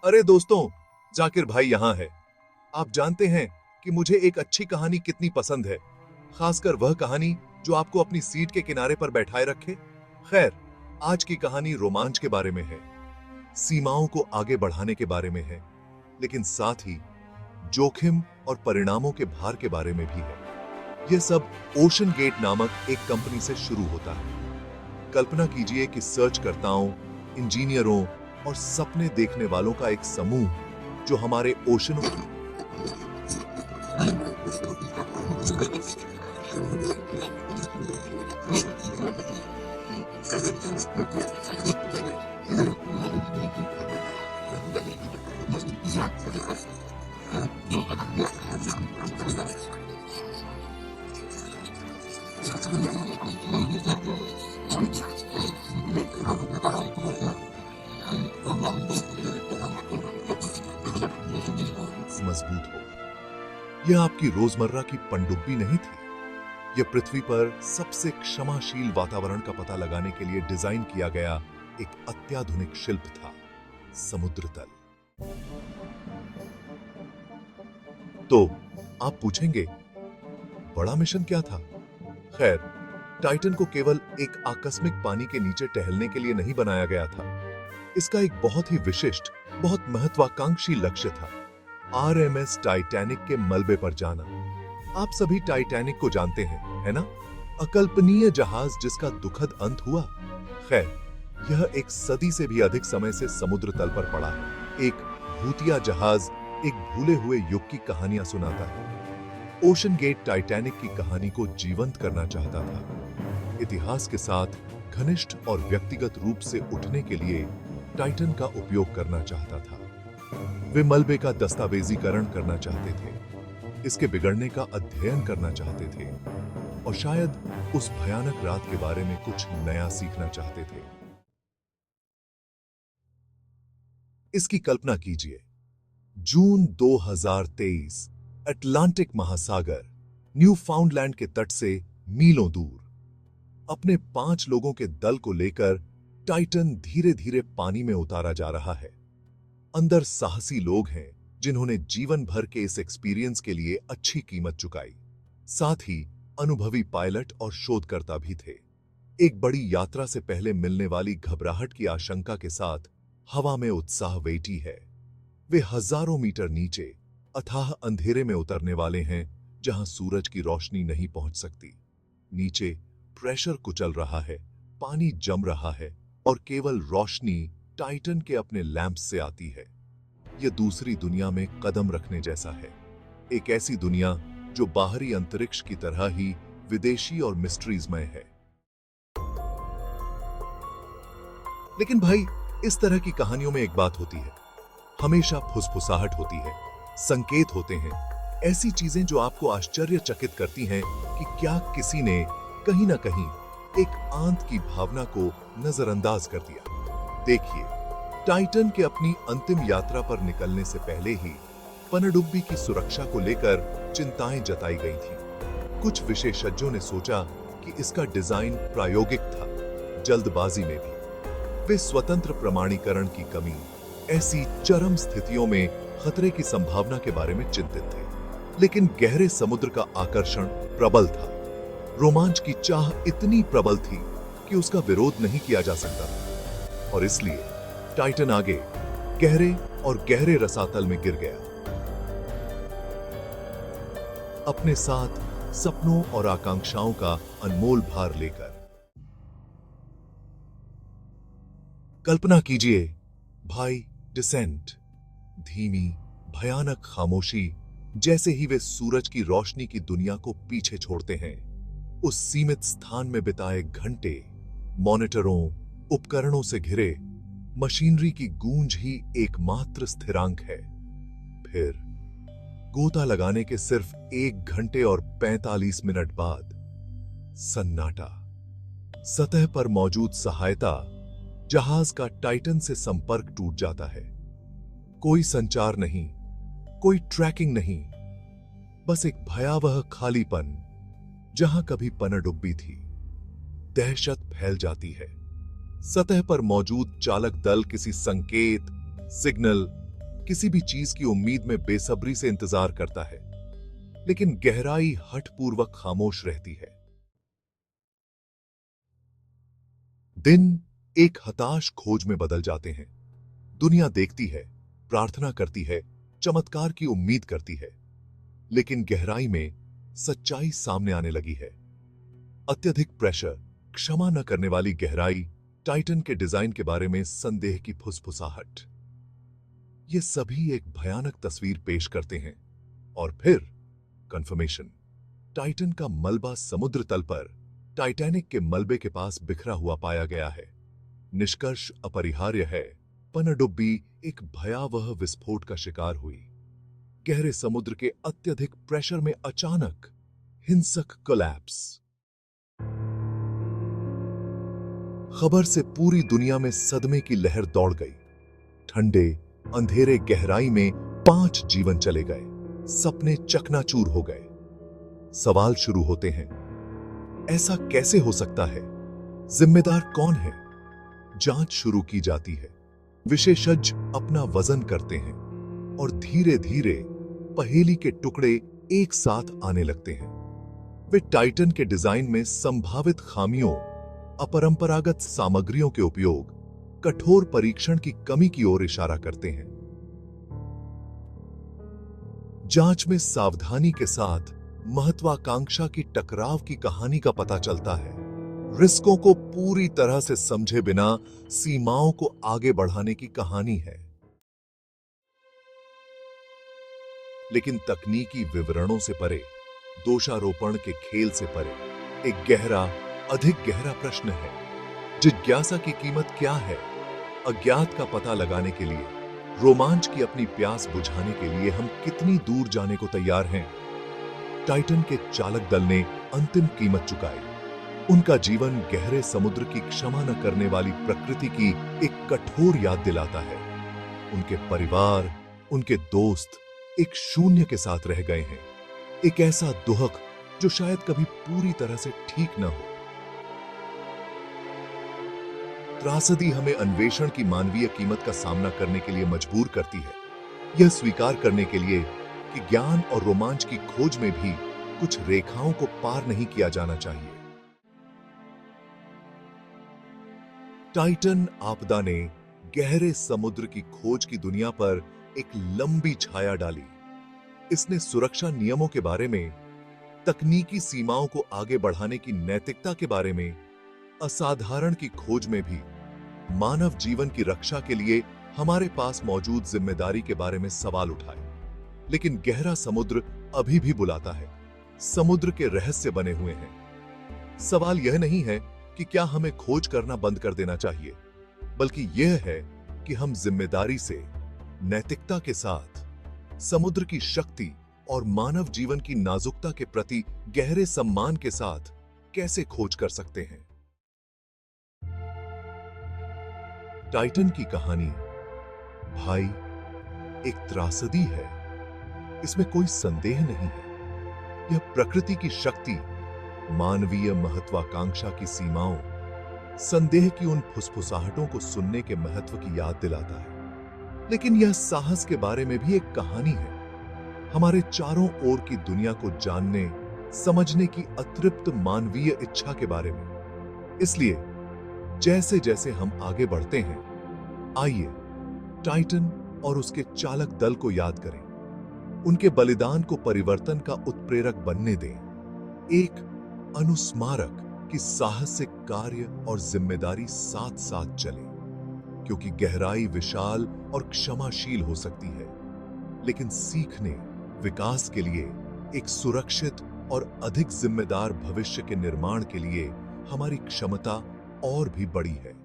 अरे दोस्तों, जाकिर भाई यहाँ है। आप जानते हैं कि मुझे एक अच्छी कहानी कितनी पसंद है, खासकर वह कहानी जो आपको अपनी सीट के किनारे पर बैठाए रखे। खैर, आज की कहानी रोमांच के बारे में है, सीमाओं को आगे बढ़ाने के बारे में है, लेकिन साथ ही जोखिम और परिणामों के भार के बारे में भी है। यह सब ओशन गेट नामक एक कंपनी से शुरू होता है। कल्पना कीजिए कि सर्चकर्ताओं, इंजीनियरों और सपने देखने वालों का एक समूह जो हमारे ओशनों मजबूत हो। यह आपकी रोजमर्रा की पनडुब्बी नहीं थी। यह पृथ्वी पर सबसे क्षमाशील वातावरण का पता लगाने के लिए डिजाइन किया गया एक अत्याधुनिक शिल्प था, समुद्र तल। तो आप पूछेंगे, बड़ा मिशन क्या था? खैर, टाइटन को केवल एक आकस्मिक पानी के नीचे टहलने के लिए नहीं बनाया गया था। इसका एक बहुत ही विशिष्ट, बहुत महत्वाकांक्षी लक्ष्य था, आरएमएस टाइटैनिक के मलबे पर जाना। आप सभी टाइटैनिक को जानते हैं, है ना? अकल्पनीय जहाज जिसका दुखद अंत हुआ। खैर, यह एक सदी से भी अधिक समय से समुद्र तल पर पड़ा है। एक भूतिया जहाज एक भूले हुए युग की कहानियां सुनाता है। ओशन गेट टाइटैनिक की कहानी को जीवंत करना चाहता था। इतिहास के साथ घनिष्ठ और व्यक्तिगत रूप से उठने के लिए टाइटन का उपयोग करना चाहता था। वे मलबे का दस्तावेजीकरण करना चाहते थे, इसके बिगड़ने का अध्ययन करना चाहते थे और शायद उस भयानक रात के बारे में कुछ नया सीखना चाहते थे। इसकी कल्पना कीजिए, जून 2023, अटलांटिक महासागर, न्यूफाउंडलैंड के तट से मीलों दूर। अपने 5 लोगों के दल को लेकर टाइटन धीरे धीरे पानी में उतारा जा रहा है। अंदर साहसी लोग हैं जिन्होंने जीवन भर के इस एक्सपीरियंस के लिए अच्छी कीमत चुकाई। साथ ही अनुभवी पायलट और शोधकर्ता भी थे। एक बड़ी यात्रा से पहले मिलने वाली घबराहट की आशंका के साथ हवा में उत्साह वेटी है। वे हजारों मीटर नीचे अथाह अंधेरे में उतरने वाले हैं, जहां सूरज की रोशनी नहीं पहुंच सकती। नीचे प्रेशर कुचल रहा है, पानी जम रहा है और केवल रोशनी टाइटन के अपने लैंप से आती है। यह दूसरी दुनिया में कदम रखने जैसा है, एक ऐसी दुनिया जो बाहरी अंतरिक्ष की तरह ही विदेशी और मिस्ट्रीजमय है। लेकिन भाई, इस तरह की कहानियों में एक बात होती है, हमेशा फुसफुसाहट होती है, संकेत होते हैं, ऐसी चीजें जो आपको आश्चर्यचकित करती हैं कि क्या किसी ने कहीं ना कहीं एक आंत की भावना को नजरअंदाज कर दिया। देखिए, टाइटन के अपनी अंतिम यात्रा पर निकलने से पहले ही पनडुब्बी की सुरक्षा को लेकर चिंताएं जताई गई थीं। कुछ विशेषज्ञों ने सोचा कि इसका डिजाइन प्रायोगिक था, जल्दबाजी में भी। वे स्वतंत्र प्रमाणीकरण की कमी, ऐसी चरम स्थितियों में खतरे की संभावना के बारे में चिंतित थे। लेकिन गहरे समुद्र का आकर्षण प्रबल था। रोमांच की चाह इतनी प्रबल थी कि उसका विरोध नहीं किया जा सकता था, और इसलिए टाइटन आगे गहरे और गहरे रसातल में गिर गया, अपने साथ सपनों और आकांक्षाओं का अनमोल भार लेकर। कल्पना कीजिए भाई, डिसेंट। धीमी भयानक खामोशी, जैसे ही वे सूरज की रोशनी की दुनिया को पीछे छोड़ते हैं। उस सीमित स्थान में बिताए घंटे, मॉनिटरों, उपकरणों से घिरे, मशीनरी की गूंज ही एकमात्र स्थिरांक है। फिर गोता लगाने के सिर्फ 1 घंटे और 45 मिनट बाद सन्नाटा। सतह पर मौजूद सहायता जहाज का टाइटन से संपर्क टूट जाता है। कोई संचार नहीं, कोई ट्रैकिंग नहीं, बस एक भयावह खालीपन जहां कभी पनडुब्बी थी। दहशत फैल जाती है। सतह पर मौजूद चालक दल किसी संकेत, सिग्नल किसी भी चीज की उम्मीद में बेसब्री से इंतजार करता है, लेकिन गहराई हठपूर्वक खामोश रहती है। दिन एक हताश खोज में बदल जाते हैं। दुनिया देखती है, प्रार्थना करती है, चमत्कार की उम्मीद करती है, लेकिन गहराई में सच्चाई सामने आने लगी है। अत्यधिक प्रेशर, क्षमा न करने वाली गहराई, टाइटन के डिजाइन के बारे में संदेह की फुसफुसाहट, ये सभी एक भयानक तस्वीर पेश करते हैं। और फिर कंफर्मेशन। टाइटन का मलबा समुद्र तल पर टाइटैनिक के मलबे के पास बिखरा हुआ पाया गया है। निष्कर्ष अपरिहार्य है, पनडुब्बी एक भयावह विस्फोट का शिकार हुई। गहरे समुद्र के अत्यधिक प्रेशर में अचानक हिंसक कोलैप्स। खबर से पूरी दुनिया में सदमे की लहर दौड़ गई। ठंडे अंधेरे गहराई में 5 जीवन चले गए, सपने चकनाचूर हो गए। सवाल शुरू होते हैं, ऐसा कैसे हो सकता है? जिम्मेदार कौन है? जांच शुरू की जाती है, विशेषज्ञ अपना वजन करते हैं और धीरे धीरे पहेली के टुकड़े एक साथ आने लगते हैं। वे टाइटन के डिजाइन में संभावित खामियों, अपरंपरागत सामग्रियों के उपयोग, कठोर परीक्षण की कमी की ओर इशारा करते हैं। जांच में सावधानी के साथ महत्वाकांक्षा की टकराव की कहानी का पता चलता है। रिस्कों को पूरी तरह से समझे बिना सीमाओं को आगे बढ़ाने की कहानी है। लेकिन तकनीकी विवरणों से परे, दोषारोपण के खेल से परे, एक गहरा, अधिक गहरा प्रश्न है। जिज्ञासा की कीमत क्या है? अज्ञात का पता लगाने के लिए, रोमांच की अपनी प्यास बुझाने के लिए हम कितनी दूर जाने को तैयार हैं? टाइटन के चालक दल ने अंतिम कीमत चुकाई। उनका जीवन गहरे समुद्र की क्षमा न करने वाली प्रकृति की एक कठोर याद दिलाता है। उनके परिवार, उनके दोस्त एक शून्य के साथ रह गए हैं, एक ऐसा दुहक जो शायद कभी पूरी तरह से ठीक न हो। त्रासदी हमें अन्वेषण की मानवीय कीमत का सामना करने के लिए मजबूर करती है, यह स्वीकार करने के लिए कि ज्ञान और रोमांच की खोज में भी कुछ रेखाओं को पार नहीं किया जाना चाहिए। टाइटन आपदा ने गहरे समुद्र की खोज की दुनिया पर एक लंबी छाया डाली। इसने सुरक्षा नियमों के बारे में, तकनीकी सीमाओं को आगे बढ़ाने की नैतिकता के बारे में, असाधारण की खोज में भी मानव जीवन की रक्षा के लिए हमारे पास मौजूद जिम्मेदारी के बारे में सवाल उठाए। लेकिन गहरा समुद्र अभी भी बुलाता है। समुद्र के रहस्य बने हुए हैं। सवाल यह नहीं है कि क्या हमें खोज करना बंद कर देना चाहिए, बल्कि यह है कि हम जिम्मेदारी से, नैतिकता के साथ, समुद्र की शक्ति और मानव जीवन की नाजुकता के प्रति गहरे सम्मान के साथ कैसे खोज कर सकते हैं। टाइटन की कहानी, भाई, एक त्रासदी है, इसमें कोई संदेह नहीं है। यह प्रकृति की शक्ति, मानवीय महत्वाकांक्षा की सीमाओं, संदेह की उन फुसफुसाहटों को सुनने के महत्व की याद दिलाता है। लेकिन यह साहस के बारे में भी एक कहानी है, हमारे चारों ओर की दुनिया को जानने, समझने की अतृप्त मानवीय इच्छा के बारे में। इसलिए जैसे जैसे हम आगे बढ़ते हैं, आइए टाइटन और उसके चालक दल को याद करें, उनके बलिदान को परिवर्तन का उत्प्रेरक बनने दें। एक अनुस्मारक कि साहसिक कार्य और जिम्मेदारी साथ साथ चले, क्योंकि गहराई विशाल और क्षमाशील हो सकती है, लेकिन सीखने, विकास के लिए, एक सुरक्षित और अधिक जिम्मेदार भविष्य के निर्माण के लिए हमारी क्षमता और भी बड़ी है।